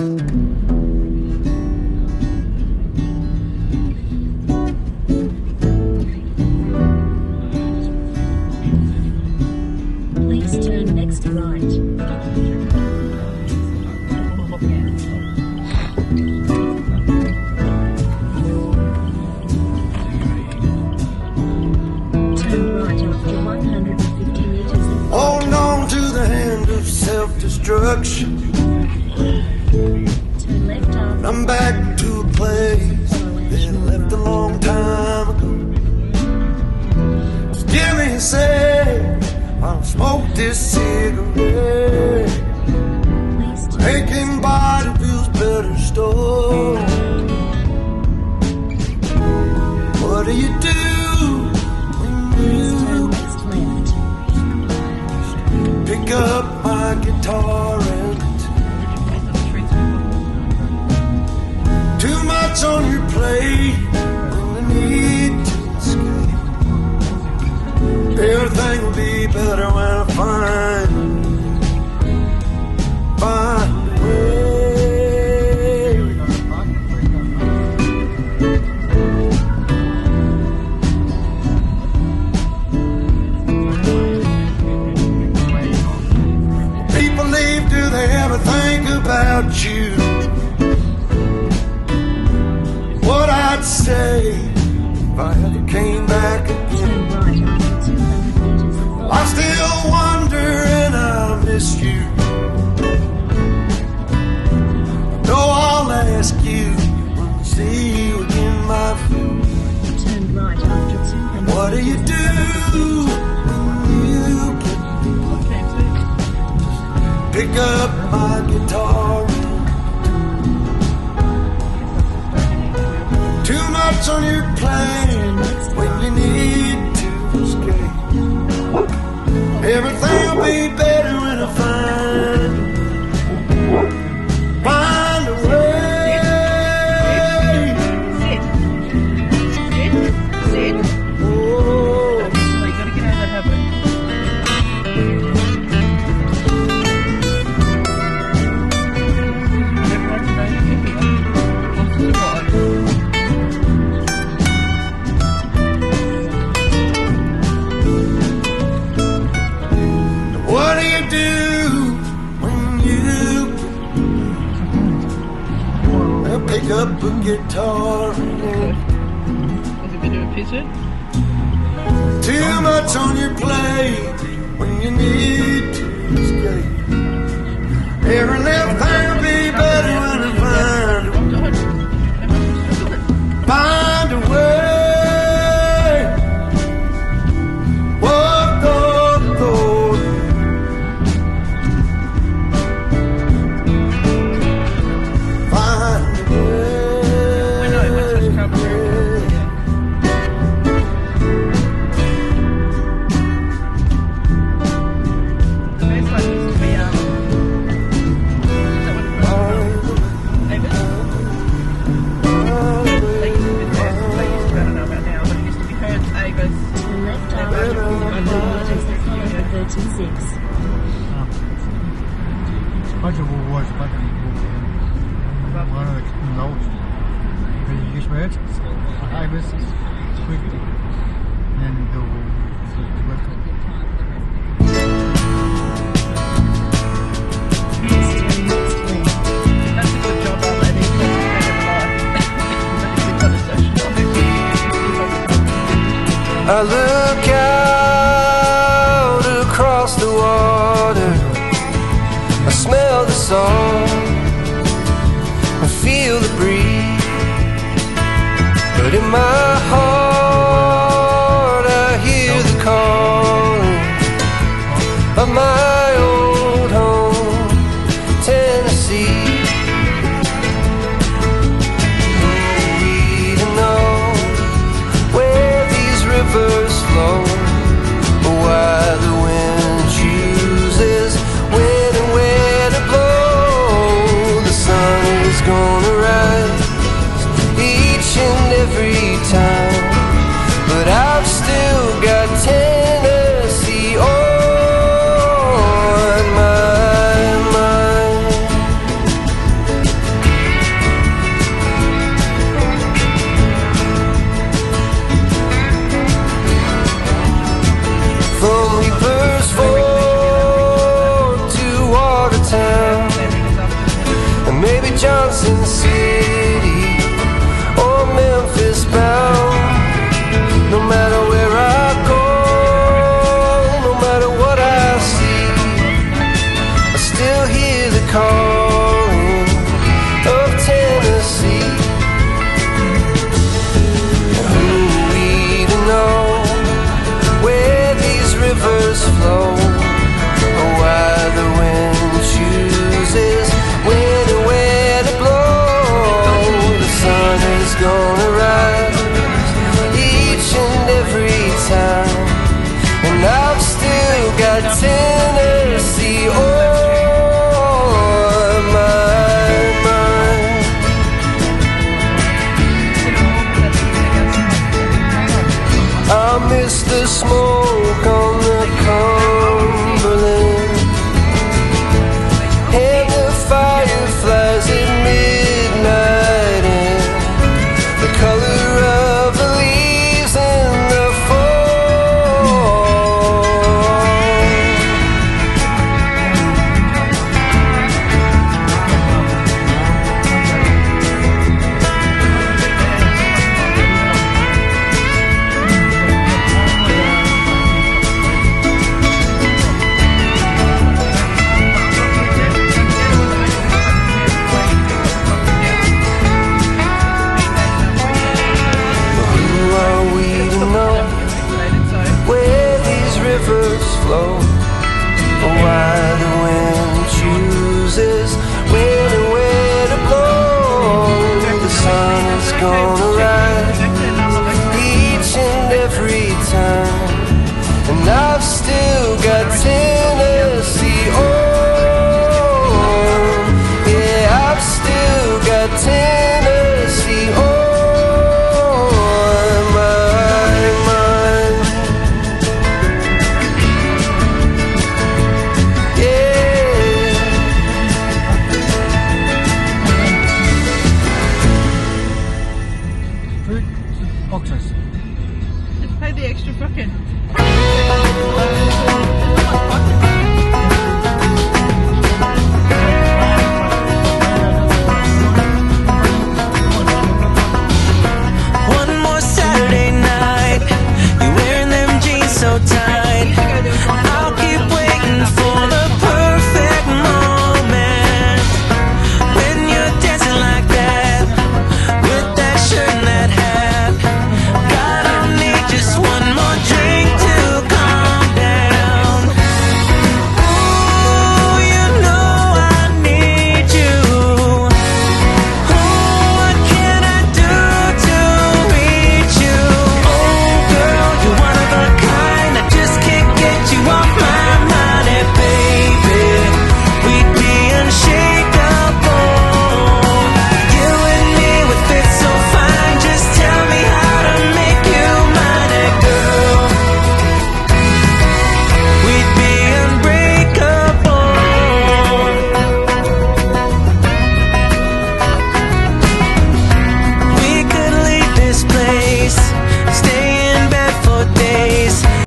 Please turn next right. Holding on to the hand of self-destruction. Turn left after. I'm back to a place that left a long time ago. Just give me a sec while I smoke this cigarette. Aching body feels better still. What do you do? Pick up my guitar and too much on your plate when you need to escape. Everything will be better when I find a way. Do they ever think about you? What I'd say if I ever came back again. I still wonder and I miss you. No, I'll ask you when I see you again, my friend. Turn right after 200. What do you do? Pick up my guitar. Too much on your plate when you need to escape. Everything will be better when I find a way. Oh. You gotta get out of that habit. What do you do when you pick up a guitar? Has it been doing picture? Too much on your plate when you need to escape. Every little thing will be better when I find a way. One of the notes. You just read I was quickly and the That's a good job, lady. I look out across the water. I smell the salt and feel the breeze, but in my heart I hear the calling of my old home, Tennessee. We don't know where these rivers flow, or why the wind chooses when and where to blow. The sun is gonna rise each and every time Johnson City or Memphis bound. No matter where I go, no matter what I see, I still hear the calling of Tennessee. And who are we to know where these rivers flow, or why the wind chooses when and where to blow? The sun is gone